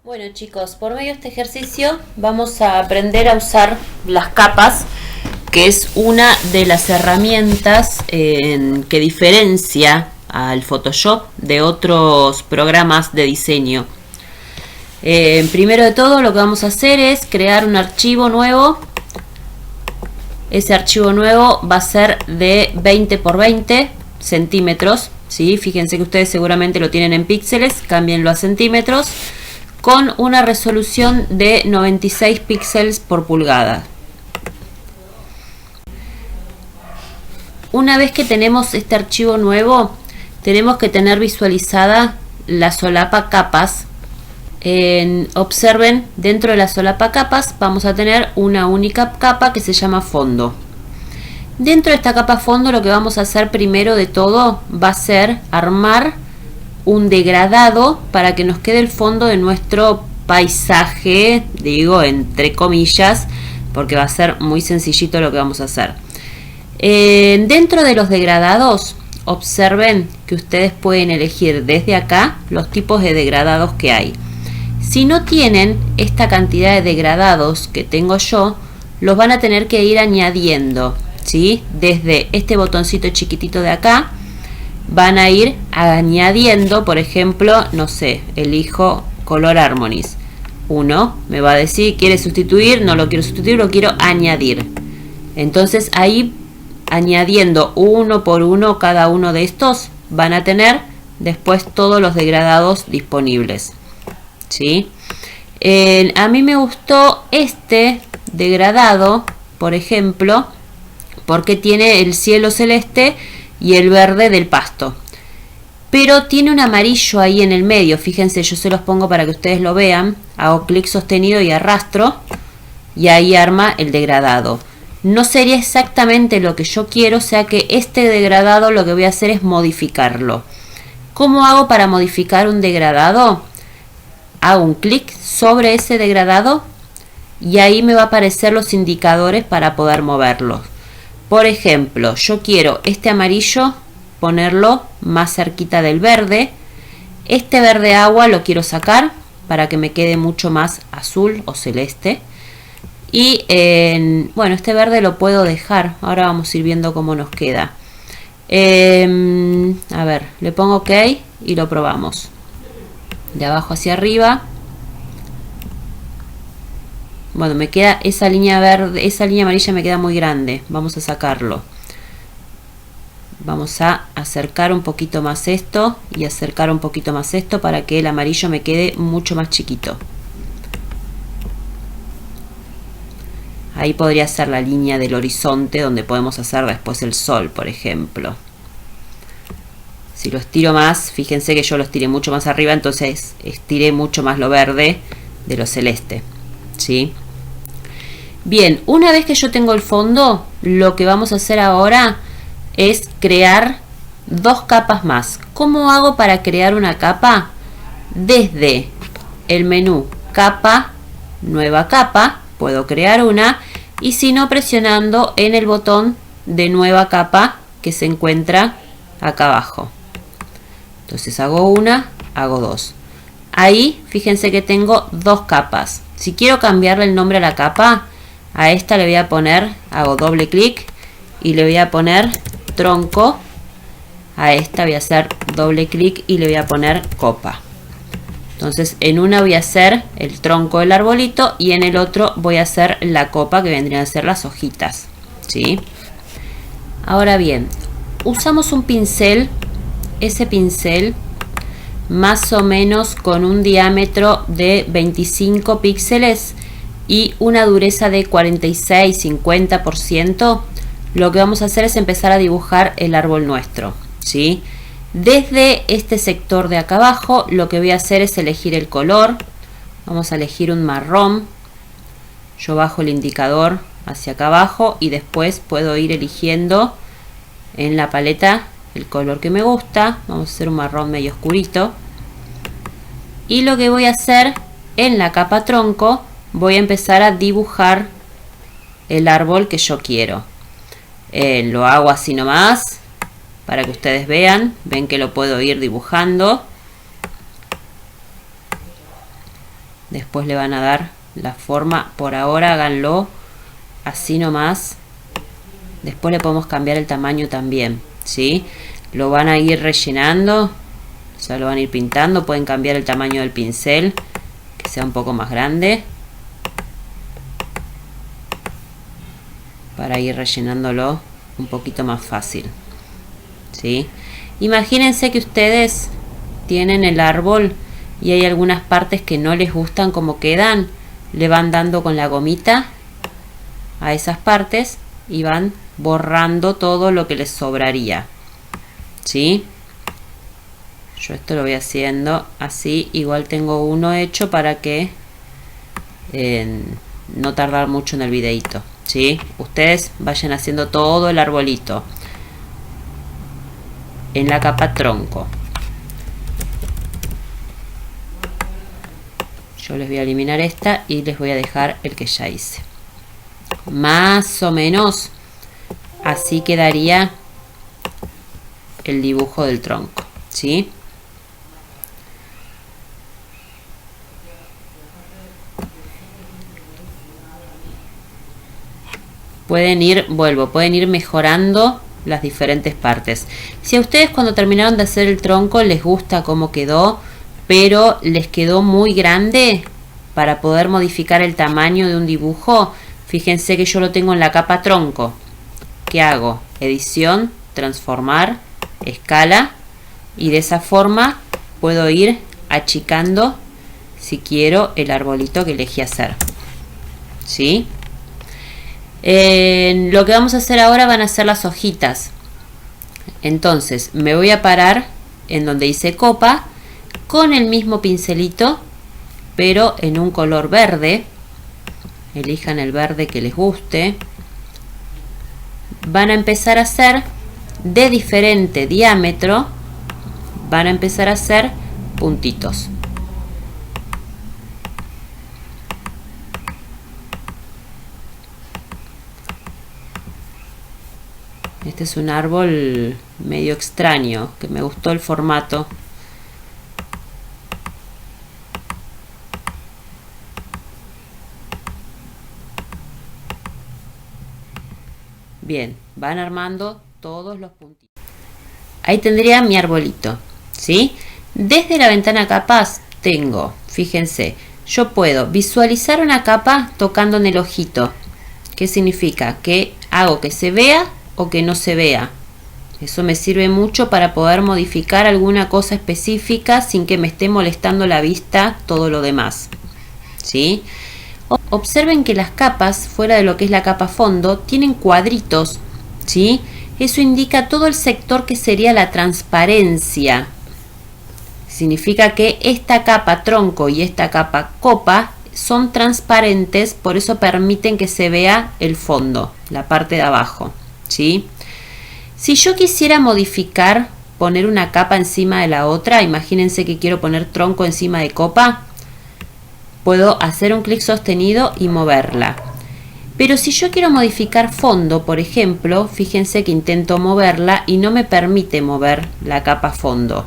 Bueno chicos, por medio de este ejercicio vamos a aprender a usar las capas, que es una de las herramientas que diferencia al Photoshop de otros programas de diseño. Primero de todo lo que vamos a hacer es crear un archivo nuevo. Ese archivo nuevo va a ser de 20 por 20 centímetros. ¿Sí? Fíjense que ustedes seguramente lo tienen en píxeles, cámbienlo a centímetros, con una resolución de 96 píxeles por pulgada. Una vez que tenemos este archivo nuevo, tenemos que tener visualizada la solapa capas. Observen, dentro de la solapa capas vamos a tener una única capa que se llama fondo. Dentro de esta capa fondo lo que vamos a hacer primero de todo va a ser armar un degradado para que nos quede el fondo de nuestro paisaje, digo entre comillas, porque va a ser muy sencillito lo que vamos a hacer. Dentro de los degradados, observen que ustedes pueden elegir desde acá los tipos de degradados que hay. Si no tienen esta cantidad de degradados que tengo yo, los van a tener que ir añadiendo, ¿sí? Desde este botoncito chiquitito de acá van a ir añadiendo, por ejemplo, no sé, elijo Color Harmonies. Uno me va a decir, ¿quiere sustituir? No lo quiero sustituir, lo quiero añadir. Entonces ahí, añadiendo uno por uno cada uno de estos, van a tener después todos los degradados disponibles. ¿Sí? A mí me gustó este degradado, por ejemplo, porque tiene el cielo celeste y el verde del pasto, pero tiene un amarillo ahí en el medio. Fíjense, yo se los pongo para que ustedes lo vean. Hago clic sostenido y arrastro y ahí arma el degradado. No sería exactamente lo que yo quiero, o sea que este degradado lo que voy a hacer es modificarlo. ¿Cómo hago para modificar un degradado? Hago un clic sobre ese degradado y ahí me va a aparecer los indicadores para poder moverlos. Por ejemplo, yo quiero este amarillo ponerlo más cerquita del verde. Este verde agua lo quiero sacar para que me quede mucho más azul o celeste. Y bueno, este verde lo puedo dejar. Ahora vamos a ir viendo cómo nos queda. A ver, le pongo OK y lo probamos. De abajo hacia arriba. Bueno, me queda esa línea verde, esa línea amarilla me queda muy grande. Vamos a sacarlo. Vamos a acercar un poquito más esto y acercar un poquito más esto para que el amarillo me quede mucho más chiquito. Ahí podría ser la línea del horizonte donde podemos hacer después el sol, por ejemplo. Si lo estiro más, fíjense que yo lo estiré mucho más arriba, entonces estiré mucho más lo verde de lo celeste. ¿Sí? Bien, una vez que yo tengo el fondo, lo que vamos a hacer ahora es crear dos capas más. ¿Cómo hago para crear una capa? Desde el menú capa, nueva capa, puedo crear una, y si no, presionando en el botón de nueva capa que se encuentra acá abajo. Entonces hago una, hago dos. Ahí fíjense que tengo dos capas. Si quiero cambiarle el nombre a la capa, a esta le voy a poner, hago doble clic y le voy a poner tronco. A esta voy a hacer doble clic y le voy a poner copa. Entonces en una voy a hacer el tronco del arbolito y en el otro voy a hacer la copa, que vendrían a ser las hojitas. ¿Sí? Ahora bien, usamos un pincel. Ese pincel más o menos con un diámetro de 25 píxeles y una dureza de 46-50%, lo que vamos a hacer es empezar a dibujar el árbol nuestro. ¿Sí? Desde este sector de acá abajo, lo que voy a hacer es elegir el color. Vamos a elegir un marrón. Yo bajo el indicador hacia acá abajo y después puedo ir eligiendo en la paleta el color que me gusta. Vamos a hacer un marrón medio oscurito. Y lo que voy a hacer en la capa tronco, voy a empezar a dibujar el árbol que yo quiero. Lo hago así nomás para que ustedes vean. Ven que lo puedo ir dibujando. Después le van a dar la forma. Por ahora háganlo así nomás. Después le podemos cambiar el tamaño también, ¿sí? Lo van a ir rellenando, o sea, lo van a ir pintando. Pueden cambiar el tamaño del pincel, que sea un poco más grande, para ir rellenándolo un poquito más fácil, ¿sí? Imagínense que ustedes tienen el árbol y hay algunas partes que no les gustan como quedan. Le van dando con la gomita a esas partes y van borrando todo lo que les sobraría, ¿sí? Yo esto lo voy haciendo así. Igual tengo uno hecho para que no tardar mucho en el videito, ¿sí? Ustedes vayan haciendo todo el arbolito en la capa tronco. Yo les voy a eliminar esta y les voy a dejar el que ya hice. Más o menos así quedaría el dibujo del tronco, ¿sí? Pueden ir mejorando las diferentes partes. Si a ustedes cuando terminaron de hacer el tronco les gusta cómo quedó, pero les quedó muy grande para poder modificar el tamaño de un dibujo, fíjense que yo lo tengo en la capa tronco. ¿Qué hago? Edición, transformar, escala, y de esa forma puedo ir achicando si quiero el arbolito que elegí hacer, ¿sí? Lo que vamos a hacer ahora van a ser las hojitas. Entonces me voy a parar en donde hice copa con el mismo pincelito, pero en un color verde. Elijan el verde que les guste. Van a empezar a hacer de diferente diámetro, van a empezar a hacer puntitos. Este es un árbol medio extraño, que me gustó el formato. Bien, van armando todos los puntitos. Ahí tendría mi arbolito, ¿sí? Desde la ventana capas tengo, fíjense, yo puedo visualizar una capa tocando en el ojito. ¿Qué significa? Que hago que se vea o que no se vea. Eso me sirve mucho para poder modificar alguna cosa específica sin que me esté molestando la vista todo lo demás, ¿sí? Observen que las capas, fuera de lo que es la capa fondo, tienen cuadritos, ¿sí? Eso indica todo el sector que sería la transparencia. Significa que esta capa tronco y esta capa copa son transparentes, por eso permiten que se vea el fondo, la parte de abajo, ¿sí? Si yo quisiera modificar, poner una capa encima de la otra, imagínense que quiero poner tronco encima de copa, puedo hacer un clic sostenido y moverla. Pero si yo quiero modificar fondo, por ejemplo, fíjense que intento moverla y no me permite mover la capa fondo.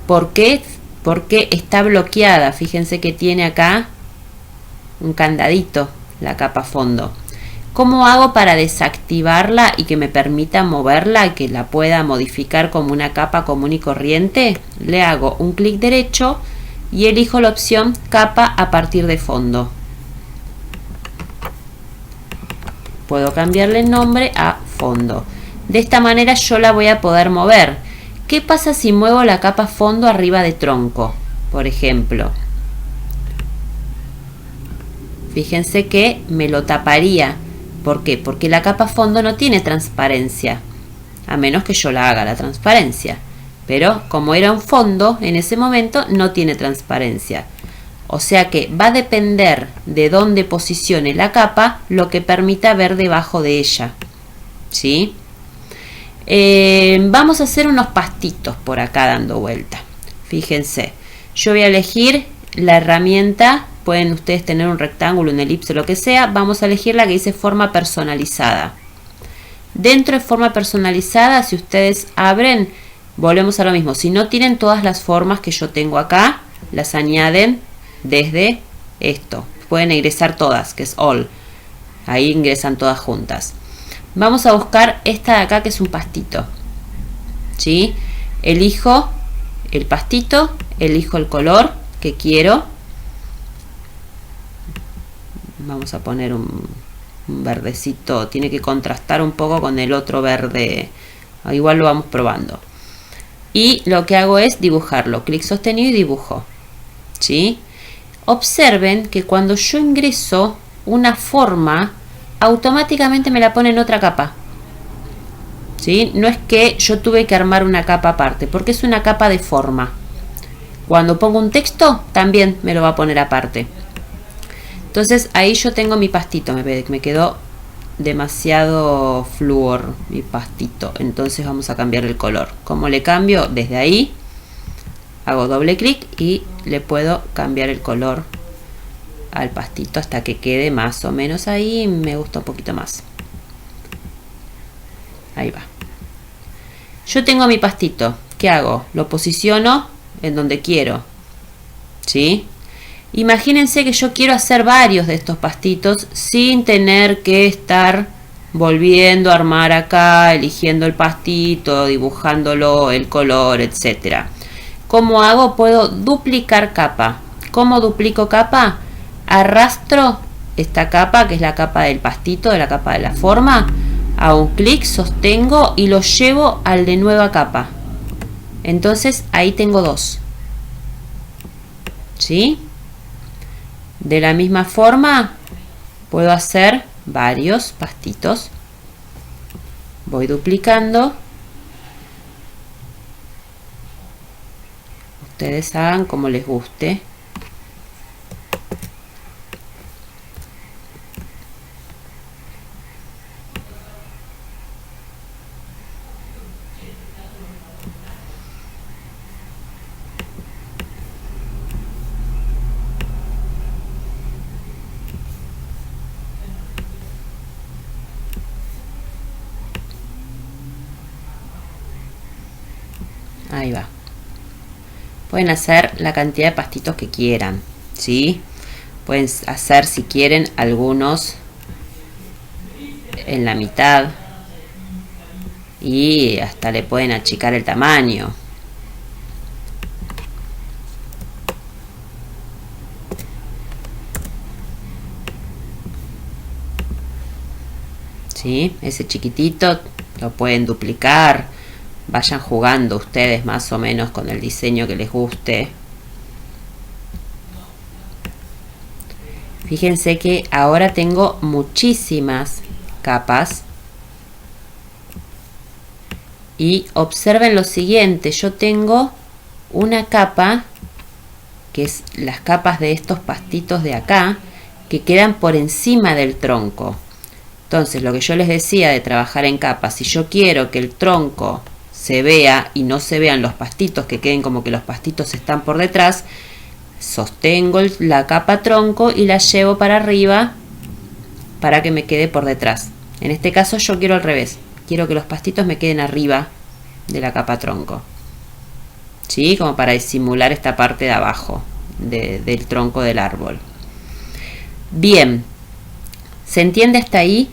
¿Por qué? Porque está bloqueada. Fíjense que tiene acá un candadito la capa fondo. ¿Cómo hago para desactivarla y que me permita moverla y que la pueda modificar como una capa común y corriente? Le hago un clic derecho y elijo la opción capa a partir de fondo. Puedo cambiarle el nombre a fondo. De esta manera yo la voy a poder mover. ¿Qué pasa si muevo la capa fondo arriba de tronco? Por ejemplo. Fíjense que me lo taparía. ¿Por qué? Porque la capa fondo no tiene transparencia. A menos que yo la haga la transparencia. Pero como era un fondo, en ese momento no tiene transparencia. O sea que va a depender de dónde posicione la capa lo que permita ver debajo de ella, ¿sí? Vamos a hacer unos pastitos por acá dando vuelta. Fíjense, yo voy a elegir la herramienta, pueden ustedes tener un rectángulo, una elipse, lo que sea. Vamos a elegir la que dice forma personalizada. Dentro de forma personalizada, si ustedes abren, volvemos a lo mismo. Si no tienen todas las formas que yo tengo acá, las añaden desde esto. Pueden ingresar todas, que es all. Ahí ingresan todas juntas. Vamos a buscar esta de acá, que es un pastito. ¿Sí? Elijo el pastito, elijo el color que quiero. Vamos a poner un verdecito, tiene que contrastar un poco con el otro verde. Igual lo vamos probando. Y lo que hago es dibujarlo. Clic sostenido y dibujo. ¿Sí? Observen que cuando yo ingreso una forma, automáticamente me la pone en otra capa. ¿Sí? No es que yo tuve que armar una capa aparte, porque es una capa de forma. Cuando pongo un texto, también me lo va a poner aparte. Entonces ahí yo tengo mi pastito. Me quedó demasiado flúor mi pastito. Entonces vamos a cambiar el color. ¿Cómo le cambio? Desde ahí hago doble clic y le puedo cambiar el color al pastito hasta que quede más o menos ahí. Me gusta un poquito más. Ahí va. Yo tengo mi pastito. ¿Qué hago? Lo posiciono en donde quiero. ¿Sí? Imagínense que yo quiero hacer varios de estos pastitos sin tener que estar volviendo a armar acá, eligiendo el pastito, dibujándolo, el color, etc. ¿Cómo hago? Puedo duplicar capa. ¿Cómo duplico capa? Arrastro esta capa, que es la capa del pastito, de la capa de la forma. Hago un clic, sostengo y lo llevo al de nueva capa. Entonces ahí tengo dos. ¿Sí? De la misma forma puedo hacer varios pastitos. Voy duplicando. Ustedes hagan como les guste. Ahí va. Pueden hacer la cantidad de pastitos que quieran, ¿sí? Pueden hacer, si quieren, algunos en la mitad. Y hasta le pueden achicar el tamaño. ¿Sí? Ese chiquitito lo pueden duplicar. Vayan jugando ustedes más o menos con el diseño que les guste. Fíjense que ahora tengo muchísimas capas. Y observen lo siguiente. Yo tengo una capa, que es las capas de estos pastitos de acá, que quedan por encima del tronco. Entonces, lo que yo les decía de trabajar en capas, si yo quiero que el tronco se vea y no se vean los pastitos, que queden como que los pastitos están por detrás, sostengo la capa tronco y la llevo para arriba para que me quede por detrás. En este caso yo quiero al revés, quiero que los pastitos me queden arriba de la capa tronco, ¿sí? Como para disimular esta parte de abajo del tronco del árbol. Bien, ¿se entiende hasta ahí?